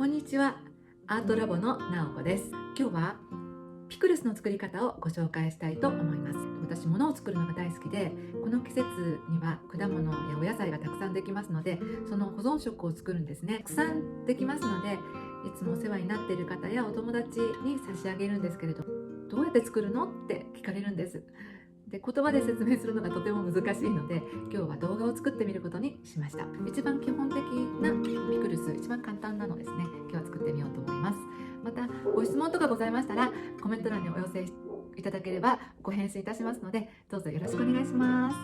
こんにちは、アートラボのなおこです。今日はピクルスの作り方をご紹介したいと思います。私、物を作るのが大好きで、この季節には果物やお野菜がたくさんできますので、その保存食を作るんですね。たくさんできますので、いつもお世話になっている方やお友達に差し上げるんですけれど、どうやって作るのって聞かれるんです。で、言葉で説明するのがとても難しいので、今日は動画を作ってみることにしました。一番基本的なピクルス、一番簡単なのですね、今日は作ってみようと思います。またご質問とかございましたらコメント欄にお寄せいただければご返信いたしますので、どうぞよろしくお願いします。